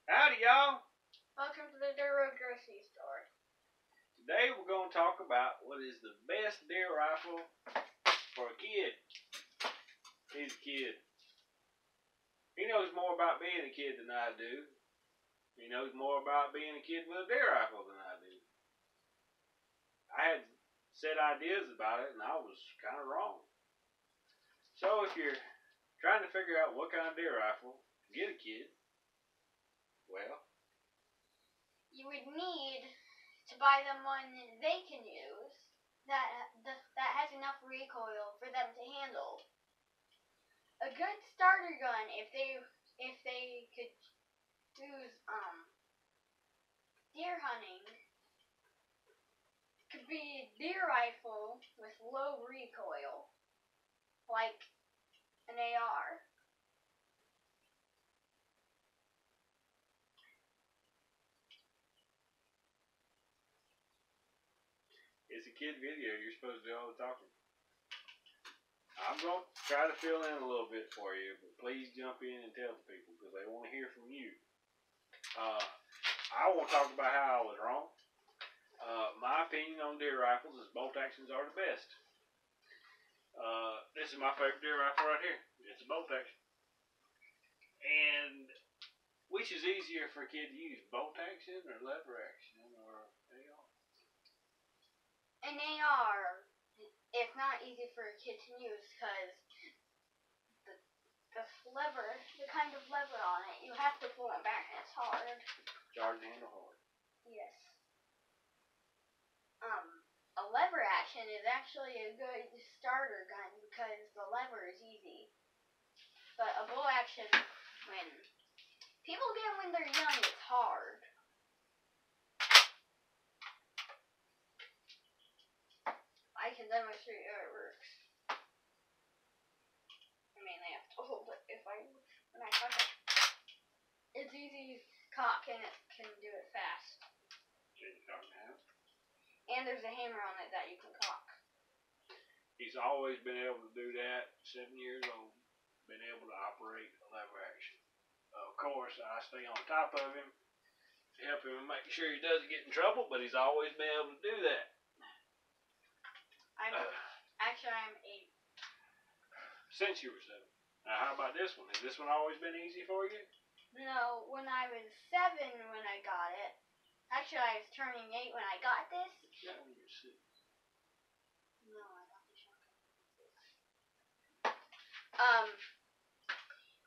Howdy, y'all. Welcome to the Duro grocery store. Today we're going to talk about what is the best deer rifle for a kid. He's a kid. He knows more about being a kid than I do. He knows more about being a kid with a deer rifle than I do. I had set ideas about it and I was kind of wrong. So if you're trying to figure out what kind of deer rifle to get a kid, well, you would need to buy them one they can use that has enough recoil for them to handle. A good starter gun, if they could use deer hunting, could be a deer rifle with low recoil, like an AR. it's a kid video. You're supposed to do all the talking. I'm going to try to fill in a little bit for you, but please jump in and tell the people because they want to hear from you. I want to talk about how I was wrong. My opinion on deer rifles is bolt actions are the best. This is my favorite deer rifle right here. It's a bolt action. And which is easier for a kid to use, bolt action or lever action or AR? An AR, it's not easy for a kid to use because the kind of lever on it, you have to pull it back and it's hard. Charge handle hard. Yes. A lever action is actually a good starter gun because the lever is easy. But a bolt action, when people get when they're young, it's hard. I can demonstrate how it works. I mainly have to hold it when I cock it. It's easy to cock and it can do it fast. And there's a hammer on it that you can cock. He's always been able to do that. 7 years old, been able to operate a lever action. Of course, I stay on top of him to help him make sure he doesn't get in trouble, but he's always been able to do that. I'm 8. Since you were 7. Now, how about this one? Has this one always been easy for you? No, when I was 7 when I got it. Actually, I was turning 8 when I got this. Yeah, when you were 6. No, I got the shotgun.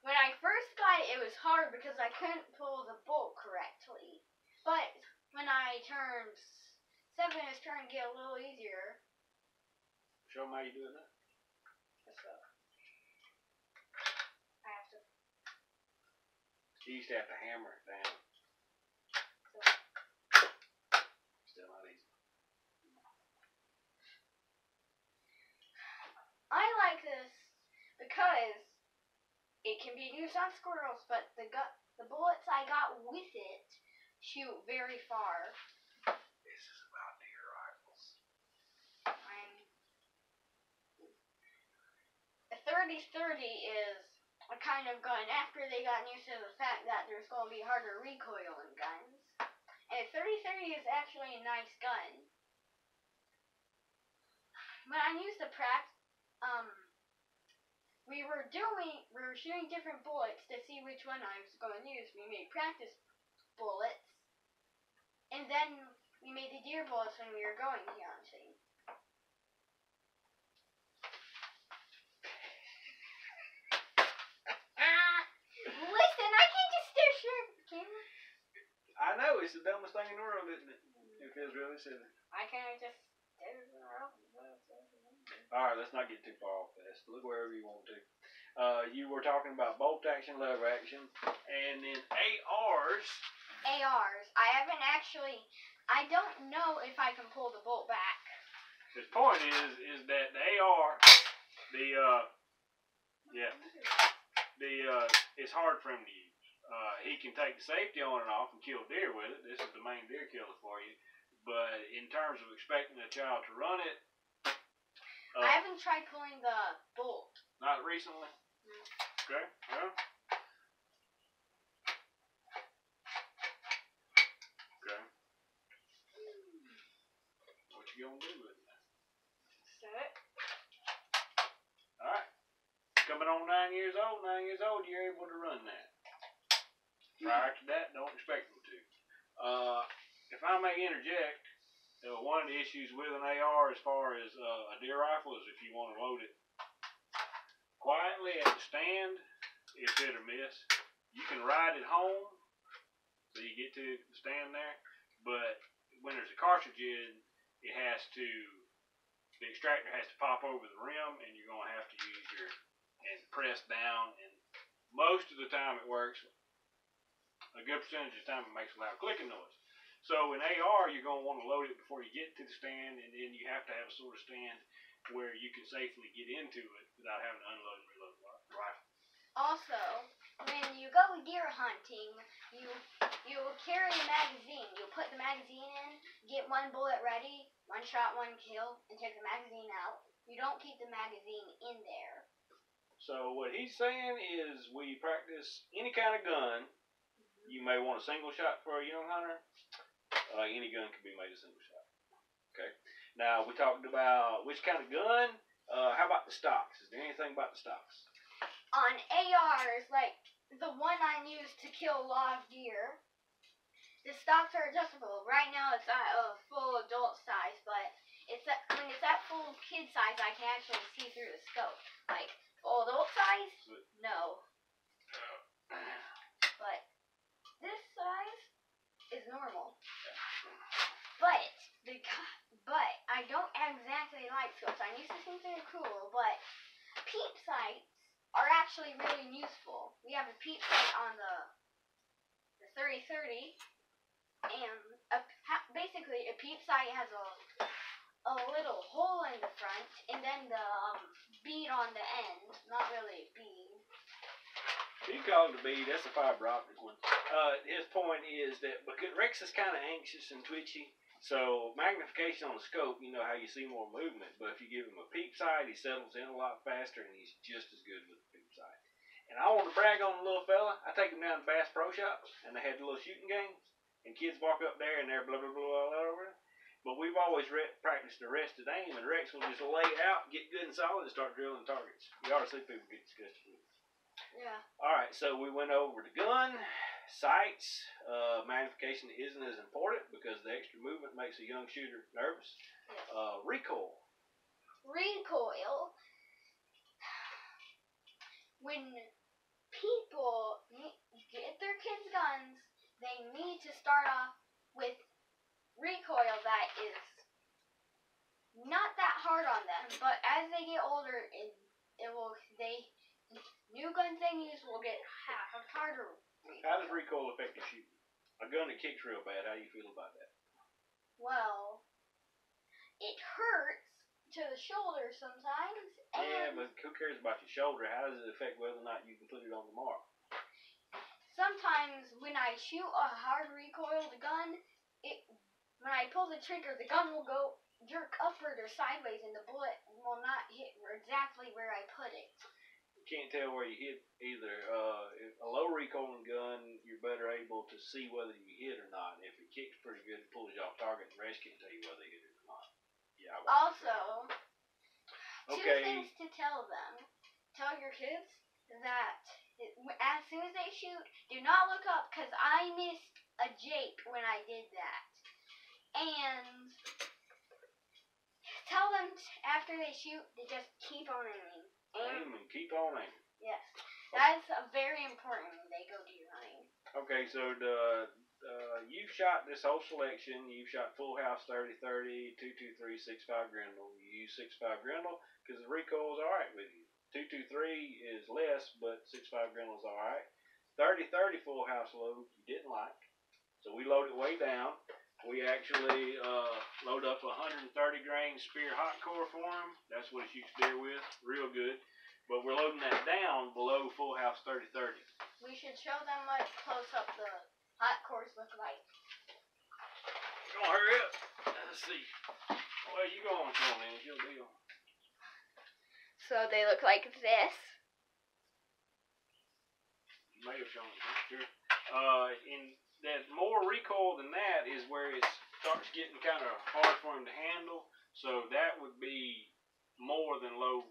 When I first got it, it was hard because I couldn't pull the bolt correctly. But when I turned 7, it's starting to get a little easier. Show them how you do it now. Let's go. I have to. You used to have to hammer it down. Still not easy. I like this because it can be used on squirrels, but the bullets I got with it shoot very far. This is about deer rifles. A 30-30 is a kind of gun after they got used to the fact that there's going to be harder recoil in guns. And a 30-30 is actually a nice gun. When I used the we were shooting different bullets to see which one I was going to use. We made practice bullets, and then we made the deer bullets when we were going deer hunting. Listen, I can't just stare straight at the camera. I know, it's the dumbest thing in the world, isn't it? It feels really silly. I can't just stare at the world. Alright, let's not get too far off this. Look wherever you want to. You were talking about bolt action, lever action, and then ARs. I don't know if I can pull the bolt back. His point is that the AR, it's hard for him to use. He can take the safety on and off and kill deer with it. This is the main deer killer for you. But in terms of expecting a child to run it, I haven't tried pulling the bolt. Not recently? No. Okay, well. you gonna do with it? Set it. Alright. Coming on 9 years old, you're able to run that. Prior to that, don't expect them to. If I may interject, one of the issues with an AR as far as a deer rifle is if you want to load it quietly at the stand, it's hit or miss. You can ride it home, so you get to the stand there, but when there's a cartridge in, the extractor has to pop over the rim, and you're going to have to use and press down, and most of the time it works. A good percentage of the time it makes a loud clicking noise. So in AR, you're going to want to load it before you get to the stand, and then you have to have a sort of stand where you can safely get into it without having to unload and reload the rifle. Also, when you go deer hunting, you will carry a magazine. You'll put the magazine in, get one bullet ready, one shot, one kill, and take the magazine out. You don't keep the magazine in there. So what he's saying is, will you practice any kind of gun? You may want a single shot for a young hunter. Any gun can be made a single shot. Okay. Now we talked about which kind of gun. How about the stocks? Is there anything about the stocks? On ARs, like the one I use to kill a lot of deer, the stocks are adjustable. Right now it's at a full adult size, but when it's at full kid size, I can actually see through the scope. Like full adult size, no. But this size is normal. But I don't exactly like scopes. I used to think they were cool, but peep sights are actually really useful. We have a peep sight on the 30-30, and basically a peep sight has a little hole in the front, and then the bead on the end. Not really a bead. You call it a bead. That's a fiber optic one. His point is that because Rex is kind of anxious and twitchy, so magnification on the scope, you know how you see more movement. But if you give him a peep sight, he settles in a lot faster, and he's just as good with the peep sight. And I want to brag on the little fella. I take him down to Bass Pro Shops, and they had the little shooting games, and kids walk up there, and they're blah, blah, blah, all over it. But we've always practiced arrested aim, and Rex will just lay it out, get good and solid, and start drilling targets. You ought to see people get disgusted with it. Yeah. Alright, so we went over the gun, sights. Magnification isn't as important because the extra movement makes a young shooter nervous. Yes. Recoil. Recoil. When people get their kids' guns, they need to start off with recoil that is not that hard on them, but as they get older, new gun things will get harder. How does recoil affect your shooting? A gun that kicks real bad, how do you feel about that? Well, it hurts to the shoulder sometimes. Yeah, but who cares about your shoulder? How does it affect whether or not you can put it on the mark? Sometimes when I shoot a hard recoiled gun, when I pull the trigger, the gun will go jerk upward or sideways, and the bullet will not hit exactly where I put it. You can't tell where you hit either. A low recoiling gun, you're better able to see whether you hit or not. If it kicks pretty good, it pulls you off target, the rest can't tell you whether you hit it or not. Yeah. Also, two things to tell them. Tell your kids that as soon as they shoot, do not look up, because I missed a jape when I did that. And tell them after they shoot to just keep on aiming. Aim and keep on aiming. Yes. That's very important when they go deer hunting. Okay, so you've shot this whole selection. You've shot full house 30-30, 223, 6.5 Grendel. You use 6.5 Grendel because the recoil is alright with you. 223 is less, but 6.5 Grendel is alright. 30-30 full house load you didn't like, so we load it way down. We actually load up 130 grain spear hot core for him. That's what he shoots deer with, real good. But we're loading that down below full house 30-30. We should show them what close up the hot cores look like. You're gonna hurry up. Let's see. Well, you go on, man. It's your deal. So they look like this. You may have shown it, sure. That more recoil than that is where it starts getting kind of hard for him to handle. So that would be more than low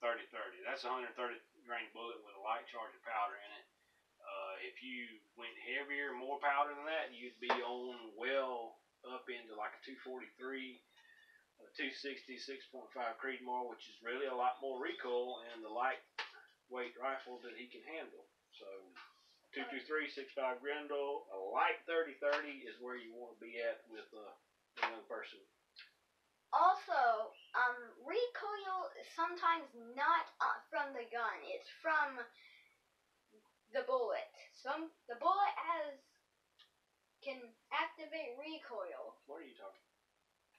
30-30. That's a 130 grain bullet with a light charge of powder in it. If you went heavier, more powder than that, you'd be on well up into like a 243, a 260, 6.5 Creedmoor, which is really a lot more recoil and the lightweight rifle that he can handle. So 223, 6.5 Grendel, a light 30-30 is where you want to be at with a young person. Also, recoil is sometimes not from the gun. It's from the bullet. The bullet can activate recoil. What are you talking about?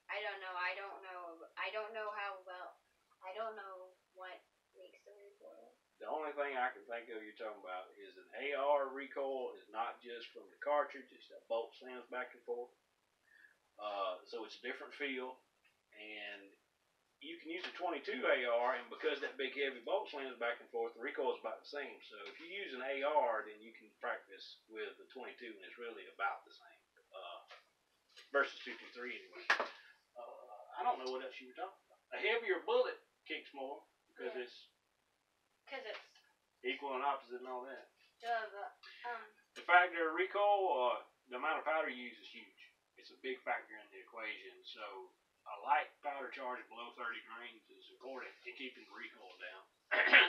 I don't know what makes the recoil. The only thing I can think of you're talking about is an AR recoil is not just from the cartridge, it's that bolt slams back and forth. So it's a different feel, and you can use a 22 AR, and because that big heavy bolt slams back and forth, the recoil is about the same. So if you use an AR, then you can practice with the 22, and it's really about the same versus 223 anyway. I don't know what else you were talking about. A heavier bullet kicks more because it's equal and opposite and all that. The factor of recoil, the amount of powder you use is huge. It's a big factor in the equation. So a light powder charge below 30 grains is important in keeping the recoil down.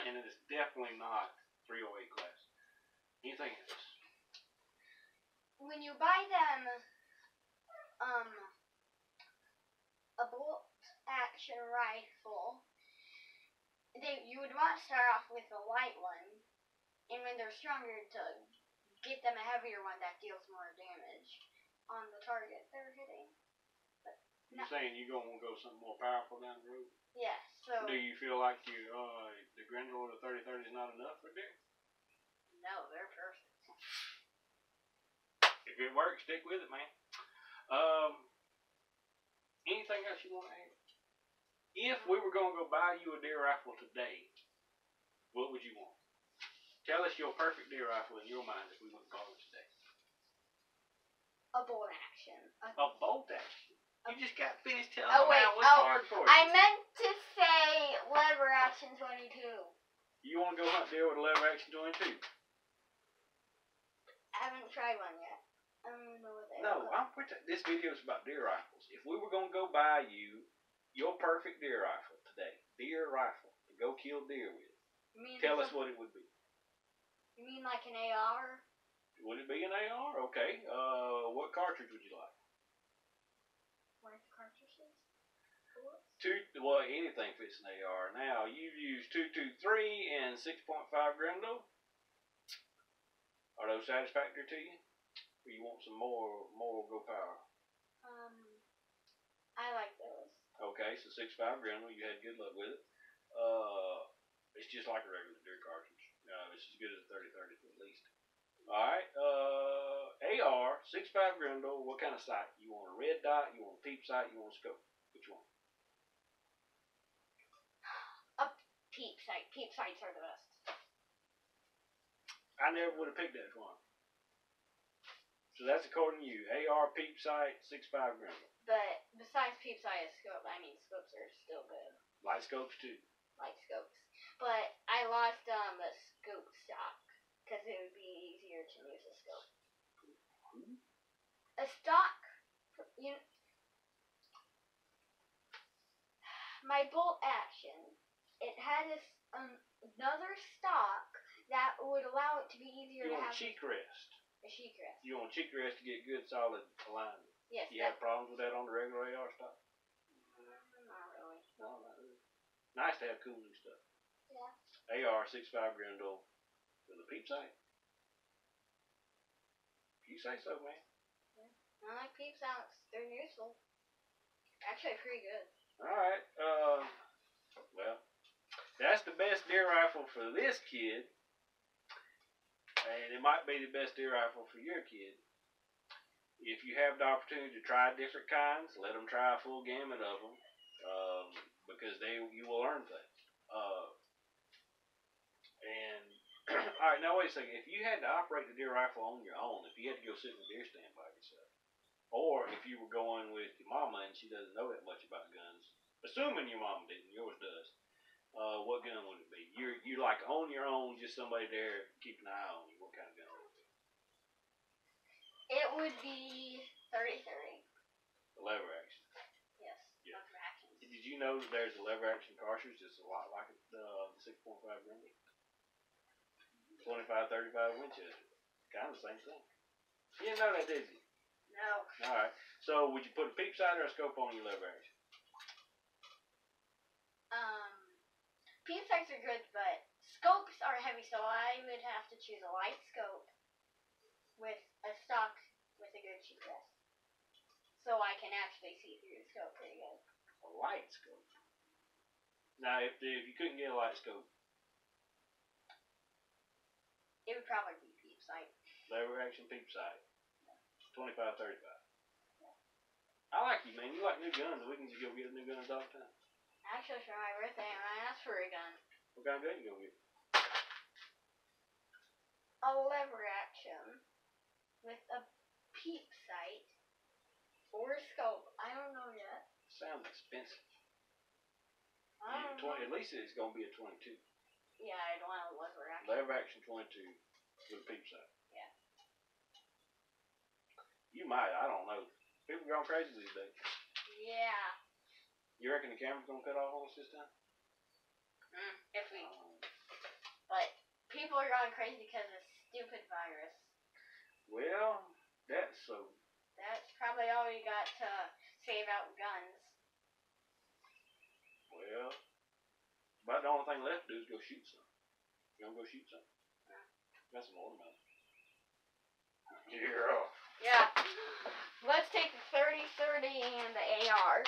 And it is definitely not 308 class. Anything else? When you buy them a bolt action rifle, you would want to start off with a light one, and when they're stronger, to get them a heavier one that deals more damage on the target they're hitting. You're saying you're going to want to go something more powerful down the road? Yes. So do you feel like the Grendel or the 30-30 is not enough for deer? No, they're perfect. If it works, stick with it, man. Anything else you want to add? If we were going to go buy you a deer rifle today, what would you want? Tell us your perfect deer rifle in your mind if we went college today. A bolt action. A bolt action? You just got finished telling me what's hard for you. I meant to say lever action 22. You want to go hunt deer with a lever action 22? I haven't tried one yet. I don't even know what they are. No, this video is about deer rifles. If we were going to go buy you your perfect deer rifle today, to go kill deer with, tell us what it would be. You mean like an AR? Would it be an AR? Okay. What cartridge would you like? What cartridges? Well, anything fits an AR. Now, you've used 223 and 6.5 Grendel. Are those satisfactory to you? Or you want some more go power? I like those. Okay, so 6.5 Grendel, you had good luck with it. It's just like a regular deer cartridge. It's as good as a 30-30 at least. Alright, AR, 6.5 Grendel, what kind of sight? You want a red dot, you want a peep sight, you want a scope? Which one? A peep sight. Peep sights are the best. I never would have picked that one. So that's according to you. AR, peep sight, 6.5 Grendel. But besides peep sight and scope, scopes are still good. Light scopes too. Light scopes. But I lost a scope stock because it would be easier to use a scope. A stock, my bolt action, it had another stock that would allow it to be easier to have. You want a cheek rest. A cheek rest. You want a cheek rest to get good solid alignment. Yes. You have problems with that on the regular AR stock? Not really. No, not really. Nice to have cool new stuff. Yeah. AR 6.5 Grendel with a peep sight. You say so, man. Yeah. I like peep sights. They're useful. Actually, pretty good. Alright. Well, that's the best deer rifle for this kid. And it might be the best deer rifle for your kid. If you have the opportunity to try different kinds, let them try a full gamut of them. Because you will learn things. Alright, now wait a second. If you had to operate the deer rifle on your own, if you had to go sit in a deer stand by yourself, or if you were going with your mama and she doesn't know that much about guns, Assuming your mom didn't, yours does. What gun would it be? You like on your own, just somebody there keep an eye on you. What kind of gun would it be? It would be 30-30. The lever action. Yes. Yeah. Lever action. Did you know that there's a lever action cartridge that's a lot like the 6.5 Grundy? 25-35 Winchester. Kind of the same thing. You didn't know that, did you? No. Alright. So would you put a peep sight or a scope on your lever action? Peep sights are good, but scopes are heavy, so I would have to choose a light scope with a stock with a good GPS. So I can actually see through the scope pretty good. A light scope? Now, if you couldn't get a light scope, it would probably be peep sight. lever action peep sight. 25-35. Yeah. I like you, man. You like new guns. We can just go get a new gun all the time. Actually, for my birthday, I asked for a gun. What kind of gun you go get? A lever action with a peep sight or a scope. I don't know yet. Sounds expensive. I don't know. At least it's going to be a 22. Yeah, I'd want a lever action. Lever action 22 with a peep sight. Yeah. You might. I don't know. People are going crazy these days. Yeah. You reckon the camera's going to cut off on us this time? If we... But people are going crazy because of stupid virus. Well, that's so... That's probably all we got to save out guns. Well, about the only thing left to do is go shoot some. You want to go shoot some? Yeah. Got some watermelon. Yeah. Yeah. Let's take the 30-30 and the AR.